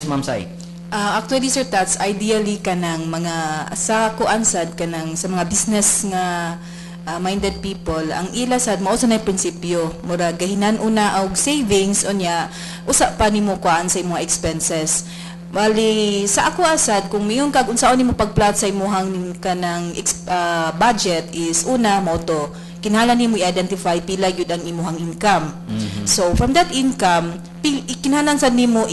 Ma'am Sai. Actually, Sir Tats, ideally kanang mga sa kuansad kanang sa mga business nga minded people, ang ila sad mao sa nay prinsipyo mura gahinan una og savings unya usa pa nimo kuan sa imong expenses. Bali sa ako asad kung miyon kag unsaon nimo pagplot sa imong kanang budget is una mo to kinahanglan nimo i-identify pila gyud ang imong income. So from that income kinahanglan sad nimo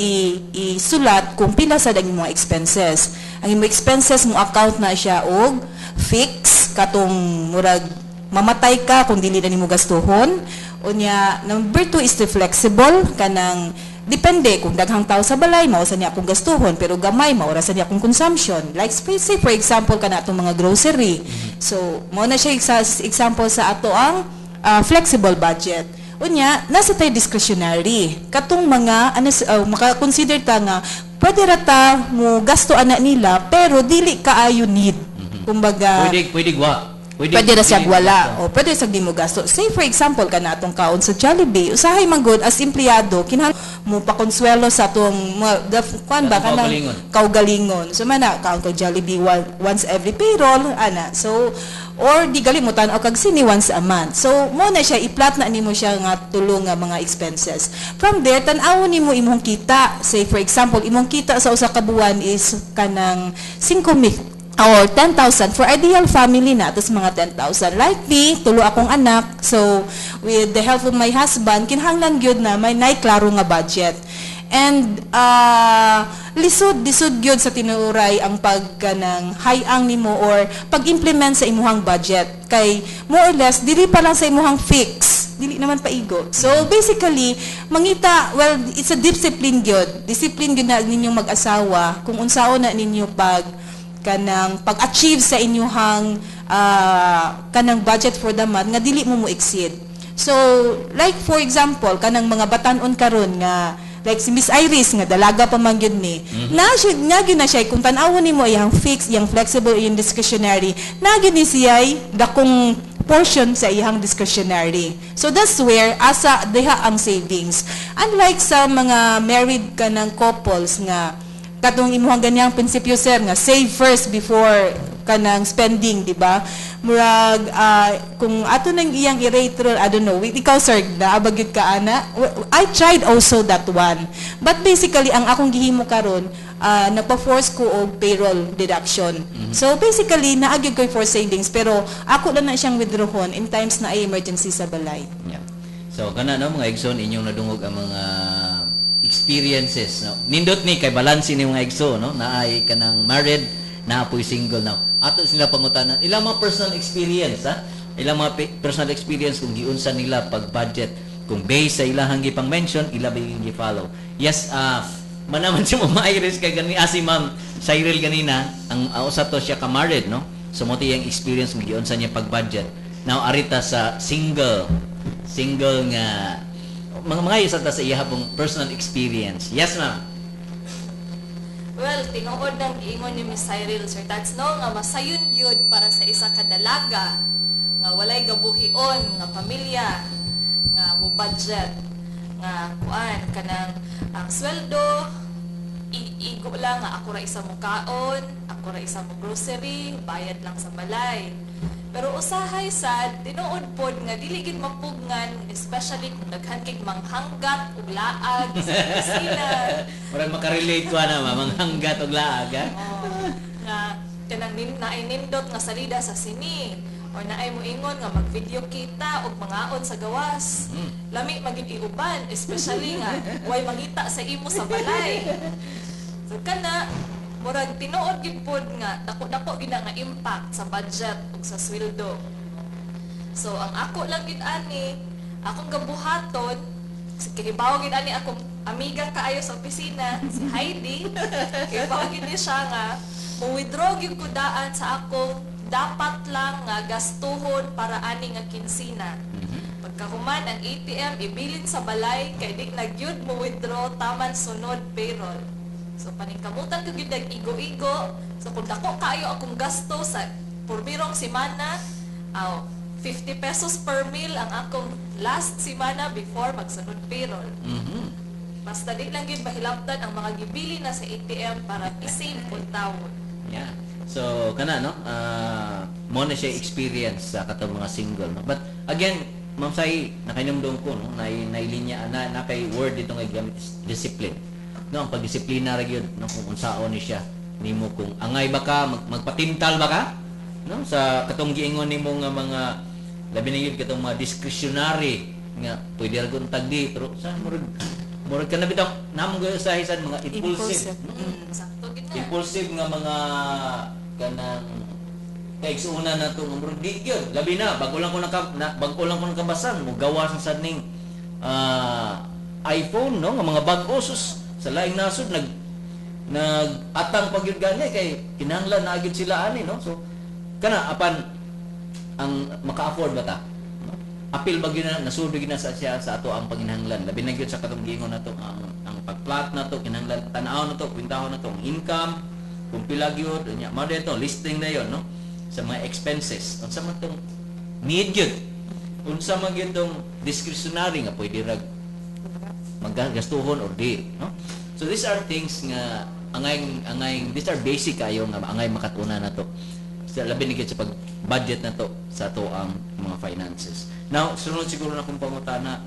isulat kung pila sad ang imong expenses. Ang imong expenses mo account na siya og fix katong murag mamatay ka kung dili na nimo gastuhon. Unya number 2 is the flexible kanang depende kung daghang tao sa balay mao sa niya akong gastuhon pero gamay mao ra sa niya akong consumption, like say for example kana atong mga grocery. So mao na siya example sa ato ang flexible budget. Unya nasa tay discretionary katong mga maka-consider ta nga pwede ra ta mo gasto ana nila pero dili kaayo need. Kumbaga pwede ra siya wala o pwede sa di mo gasto. Say for example kana atong kaon sa Jollibee, usahay man gud as empleyado kinahanglan mo pakonsuelo sa atong kuan ba kanang kaugalingon. So mana kaon kag Jollibee once every payroll ana. So or di gali mo tan-aw kag sini once a month. So mo na siya i-plot na nimo siya nga tulong nga mga expenses. From there tan-awon nimo imong kita. Say for example imong kita sa usa ka buwan is kanang 5,000 or 10,000 for ideal family na tos mga 10,000. Like me, tulo akong anak. So with the help of my husband kinahanglan gyud na may klaro nga budget. And lisod gyud sa tinuray ang pagkanang hayang nimo or pag-implement sa imuhang budget kay more or less dili pa lang sa imuhang fix, dili naman paigo. So basically mangita, well, it's a discipline gyud na ninyong mag-asawa kung unsaon na ninyo kanang pag-achieve sa inyong kanang budget for the month nga dili mo exceed. So like for example kanang mga batan-on karon nga like si Miss Iris nga dalaga pa man gyud ni. Na siya kung tan-awon nimo iyang fixed, iyang flexible, iyang discretionary, na gyud ni siya dakong portion sa iyang discretionary. So that's where asa diha ang savings. Unlike sa mga married kanang couples nga katong imuhang ganyang prinsipyo sir nga save first before kanang spending, di ba? Murag kung ato nang iyang i-rate, I don't know, ikaw sir naabag yun ka ana. I tried also that one, but basically ang akong gihimo karon nagpa-force ko og payroll deduction. So basically naagyo ko for savings pero ako lang na siyang withdrawon in times na ay emergency sa balay. Yeah. So kana no mga igsoon inyong nadungog ang mga experiences, no? Nindot ni kay balance ni mga igso, no? Naay kanang married, naapoy single now. Ato sila pangutanan, ilang mga personal experience, ha? Ilang mga personal experience kung giunsa nila pag budget, kung based sa ilahang gipang mention, ila ba yung gi-follow. Yes, manaman siya mo ma-iris kay gani si Ma'am Cyril ganina, ang usa to siya ka married, no? So mo tiyang experience kung giunsa niya pag budget. Now arita sa single nga mga isa ta sa iyahang personal experience. Yes, ma'am. Well, tinuod ng giingon ni Miss Cyril, Sir Tats, no, nga masayon gyud para sa isa ka dalaga nga walay gabuhion nga pamilya nga mo budget nga kuan kanang ang sweldo igo lang nga ako ra isa mo kaon, ako ra isa mo grocery, bayad lang sa balay. Pero usahay sad tinuod pod nga dili gid mapugngan, especially kung daghan kay manghanggat ug laag sa kusina. Murag makarelate ko na manghanggat ug laag, ha? Nga kanang nainindot nga salida sa sini or naay mo ingon nga mag-video kita og mangaon sa gawas. Lami magid iuban, especially nga way mangita sa imo sa balay. So kana murag tinuod gid pod nga dako-dako gid nga impact sa budget ug sa sweldo. So ang ako lang gid ani, akong gabuhaton, kihibaw gid ani akong amiga kaayo sa opisina, si Heidi. Kihibaw gid ni siya nga mo-withdraw gid ko daan sa akong dapat lang nga gastuhon para ani nga kinsina. Pagkahuman ang ATM ibilin sa balay kay di nagyud mo withdraw taman sunod payroll. So paningkamutan ko gyud igo-igo. So kung dako kayo akong gasto sa pormirong semana, 50 pesos per meal ang akong last semana before magsunod payroll. Basta di lang yun mahilabtan ang mga gibili na sa ATM para i-save po tawon. Yeah. So kana no, mo na siya experience sa katong mga single no. But again, Ma'am Sai, nakinumdum ko no, nailinya na kay word dito nga gamit is discipline. No, ang pagdisiplina ra gyud no kung unsaon ni siya nimo kung angay ba ka magpatintal ba ka no sa katong giingon nimo nga mga labi na gyud katong mga discretionary nga pwede ra gyud tagdi pero sa murag ka na bitaw namong gyud sa hisan mga impulsive. No? Sakto gid na. Impulsive nga mga kanang kay una na to murag di gyud labi na bago lang ko nakabasan mo gawas sa ning iPhone no nga mga bag-o sus sa laing nasod nag-atang pagyud gani kay kinahanglan na gyud sila ani no so kana apan ang maka-afford ba ta no? Apil ba gyud na nasudog na sa siya sa ato ang panginahanglan labi na gyud sa katong giingon nato ang pagplat na to kinahanglan tan-aw na to kwintahon na to ang income kung pila gyud nya mao dito listing na yon no sa mga expenses unsa man tong need gyud unsa man gyud tong discretionary nga pwede ra maggastuhon or di no so these are things nga angay these are basic kayo nga angay makatuna na to sa labi ni sa pag budget na to sa to ang mga finances now sunod siguro na kung pangutana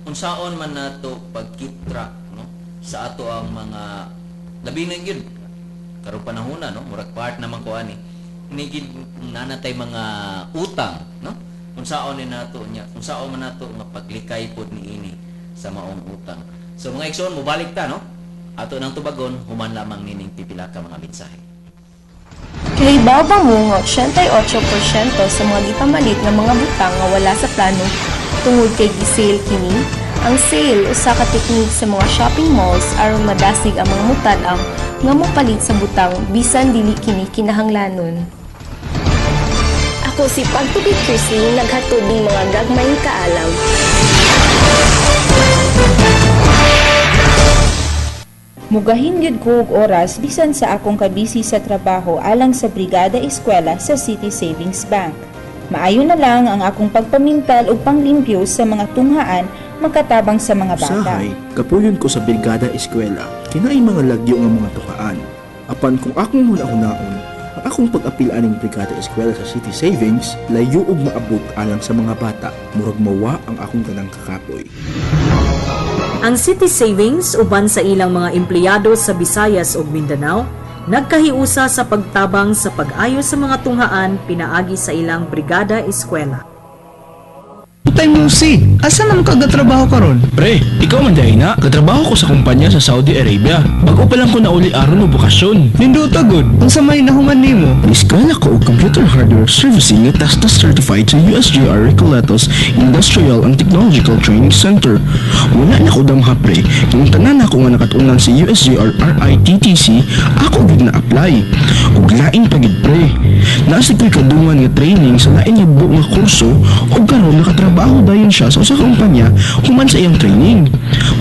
unsaon man na to pag keep track no sa ato ang mga labi na gyud karong panahona no murag part naman ko ani ni gid nanatay mga utang no unsaon ni nato nya unsaon man nato nga paglikay pod niini sa maong utang so mga igsoon mobalik ta no ato nang tubagon human lamang nining pipila ka mga mensahe. Kahibaw mo nga 88% sa mga gipamalit nga mga butang nga wala sa plano tungod kay gisale kini. Ang sale usa ka teknik sa mga shopping malls aron madasig ang mga mutad-am nga mopalit sa butang bisan dili kini kinahanglanon. Ako si Pagtubig Chrisley naghatod ning mga gagmayng kaalam. Mugahin gyud ko og oras bisan sa akong kabisi sa trabaho alang sa Brigada Eskwela sa City Savings Bank. Maayo na lang ang akong pagpamintal ug panglimpyo sa mga tunghaan magkatabang sa mga bata. Usahay, kapuyon ko sa Brigada Eskwela, kinaay mga lagyo nga mga tukaan. Apan kung akong huna-hunaon, ang akong pag-apil aning Brigada Eskwela sa City Savings, layo ug maabot alang sa mga bata, murag mawa ang akong tanang kakapoy. Ang City Savings uban sa ilang mga empleyado sa Visayas ug Mindanao nagkahiusa sa pagtabang sa pag-ayo sa mga tunghaan pinaagi sa ilang Brigada Eskwela. Tay mo si, asa naman ka gatrabaho karon? Pre, ikaw man dahil na, katrabaho ko sa kumpanya sa Saudi Arabia. Bago pa lang ko nauli aron mo bukasyon. Nindo tagod, unsa may nahuman nimo? Iskala ko og computer hardware servicing nga TESDAS certified sa USJR Recoletos Industrial and Technological Training Center. Wala na ko damha pre, kung tanan ako nga nakatunan sa USJR RITTC, ako gid na apply. Ug lain pa gid pre. Nasa ko'y kadungan nga training sa lain nga buok nga kurso ug karon nakatrabaho dayon siya sa usa ka kumpanya human sa iyang training.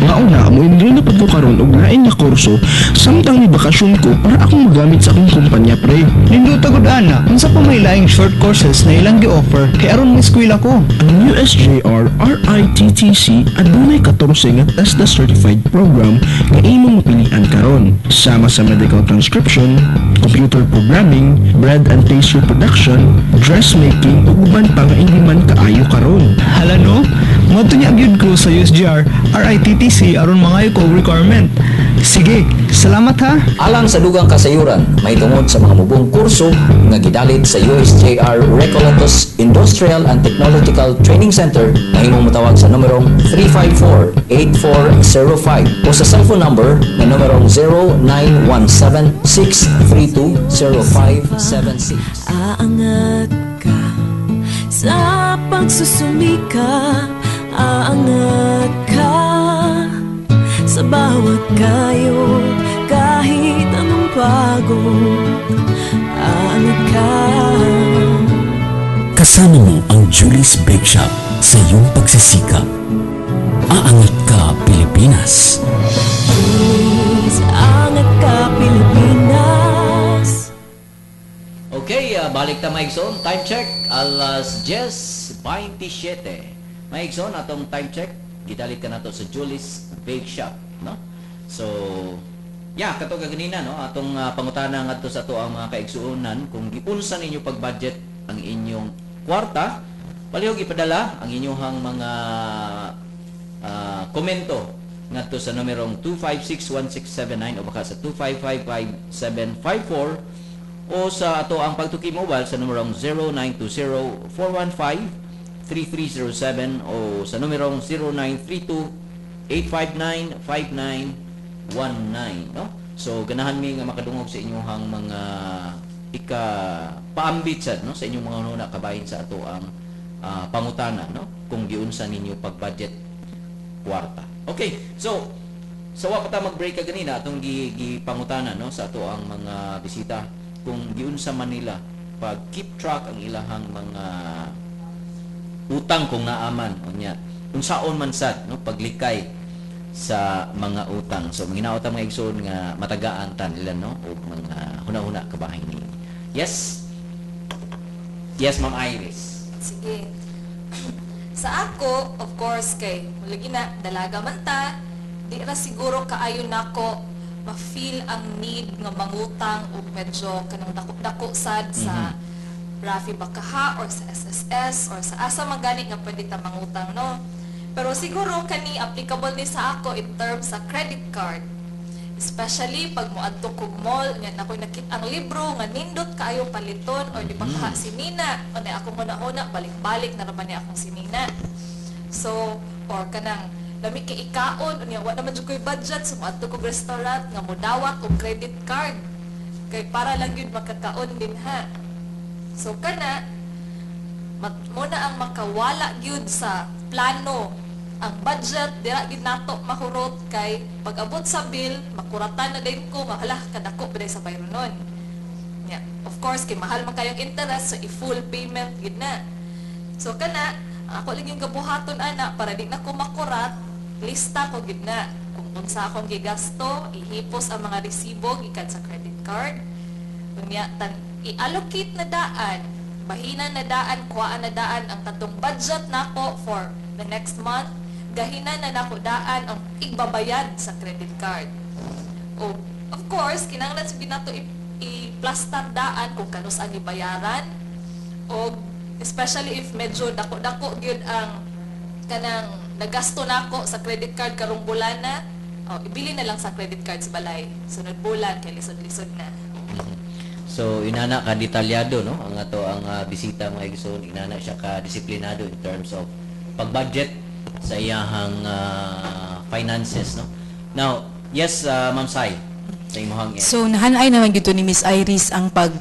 Mauna mo enroll na pud ko karon og lain nga kurso samtang ni bakasyon ko para akong magamit sa akong kumpanya pre. Nindo tagod ana, unsa pa may laing short courses na ilang gi-offer kay aron may eskwela ko. Ang USJR RITTC adunay 14 nga TESDAS certified program nga imong mapilian karon. Sama sa medical transcription, computer programming, bread and pastry production, dressmaking ug uban pa nga hindi man kaayo karon. Hala no, moto niya gyud ko sa USJR RITTC aron mangayo ko og requirement. Sige, salamat ha. Alang sa dugang kasayuran, may tungod sa mga mubong kurso nga gidalit sa USJR Recoletos Industrial and Technological Training Center na himong matawag sa numerong 354-8405 o sa cellphone number na numerong 0917-632-0576. Aangat ka sa pagsusumikap, aangat ka sa bawat kayo, kahit anong pagod, aangat ka. Kasama mo ang Julie's Bake Shop sa iyong pagsisikap. Aangat ka, Pilipinas! Julie's, aangat ka, Pilipinas! Okay, balik ta Maigson. Time check, alas 10:27. Maigson, atong time check. gidalit ka nato sa Julie's Bake Shop, no? So yeah, kato kaganina, no, atong pangutana ngadto sa ato ang mga kaigsuonan kung giunsa ninyo pag-budget ang inyong kwarta, palihog ipadala ang inyong mga komento ngadto sa numerong 2561679 o baka sa 2555754 o sa ato ang pagtuki mobile sa numerong 0920-415-3307 o sa numerong 0932-859-5919, no? So ganahan mi nga makadungog sa inyong mga paambit no, sa inyong mga nuna kabahin sa ato ang pangutana, no, kung giunsa ninyo pag-budget kwarta. Okay, so wa pa ta mag-break kanina atong gipangutana, no, sa ato ang mga bisita kung giunsa man nila pag keep track ang ilahang mga utang kung naaman unya unsaon man sad, no, paglikay sa mga utang. So manginaot ang mga igsoon nga matagaan tan nila, no, o mga huna-huna kabahin ninyo. Yes, Ma'am Iris. Sige. Sa ako, of course, kay lagi na dalaga man ta, di ra siguro kaayo nako ma-feel ang need nga mangutang o medyo kanang dako-dako sad sa Rafi Bakaha or sa SSS or sa asa magani nga pwede ta mangutang, no? Pero siguro kani applicable ni sa ako in terms sa credit card. Especially pag moadto kog mall, nga nakoy nakita ang libro nga nindot kaayo paliton or di baka si Nina, o na akong una-una balik-balik na naman ni akong si Nina. So, or kanang lami kay ikaon, unya wa naman jud koy budget, so moadto kog restaurant nga modawat og credit card. Kay para lang yun makakaon din ha. So kana muna ang makawala gyud sa plano ang budget dira gid nato mahurot kay pag-abot sa bill makuratan na din ko nga hala kadako biday sa bayronon. Yeah, of course kay mahal man kayong interest so i-full payment gid na. So kana ako lang yung gabuhaton ana para di na ko makurat, lista ko gid na kung unsa akong gigasto, ihipos ang mga resibo gikan sa credit card. Unya i-allocate na daan, bahinan na daan, kuhaan na daan ang tatong budget nako for the next month. Gahinan na nako daan ang igbabayad sa credit card. O, of course, kinahanglan sa binato i-plaster daan kung kanus-an ibayaran. O, especially if medyo dako-dako gyud ang kanang nagasto nako sa credit card karong bulan na, ibili na lang sa credit card sa balay. Sunod bulan, kay lisod-lisod na. So inana ka detalyado, no, ang ato ang bisita mga igsoon, inana siya ka disiplinado in terms of pag-budget sa iyahang finances, no. Now, yes, Ma'am Sai, sa imong So nahanay naman gito ni Miss Iris ang pag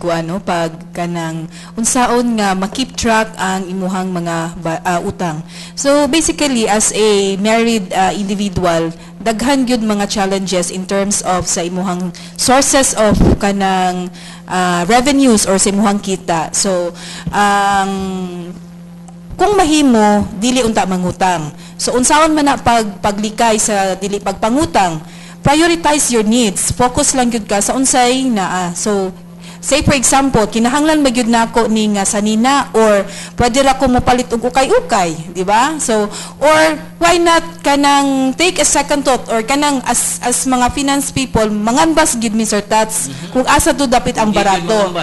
kanang unsaon nga ma-keep track ang imuhang mga utang. So basically as a married individual, daghan gyud mga challenges in terms of sa imuhang sources of kanang revenues or sa imuhang kita. So kung mahimo dili unta mangutang. So unsaon man na paglikay sa dili pagpangutang, prioritize your needs. Focus lang gyud ka sa unsay naa. So say for example, kinahanglan magyud nako ni nga sanina or pwede ra ko mopalit og ukay-ukay, di ba? So or why not kanang take a second thought or kanang as mga finance people, manganbas gid mi Sir Tats kung asa to dapit ang barato.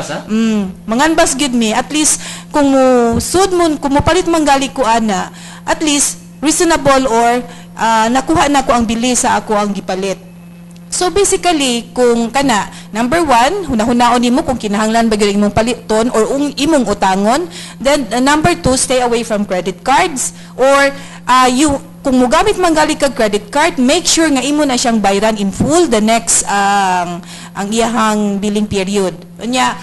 Manganbas gid mi at least kung mo sud mo kung mopalit manggali ko ana, at least reasonable or nakuha na ko ang bili sa ako ang gipalit. So basically, kung kana, number one, hunahunaon nimo kung kinahanglan ba gyud imong paliton or imong utangon. Then number two, stay away from credit cards or kung mogamit man gali kag credit card, make sure nga imo na siyang bayaran in full the next ang iyahang billing period. Unya,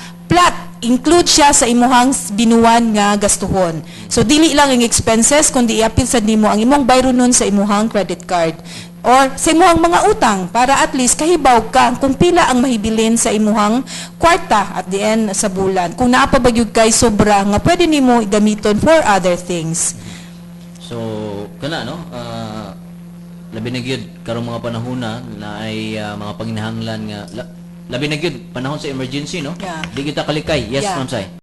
include siya sa imuhang binuwan nga gastuhon. So dili lang ang expenses kundi iapil sad nimo ang imong bayronon sa imuhang credit card or sa imuhang mga utang para at least kahibaw ka kung pila ang mahibilin sa imuhang kwarta at the end sa bulan. Kung naa pa ba gyud kay sobra nga pwede nimo gamiton for other things. So kana, no, labi na gyud karong mga panahona na ay mga panginahanglan nga labi na gyud panahon sa emergency, no? Yeah. Di kita kalikay. Yes, Yeah. Ma'am Sai.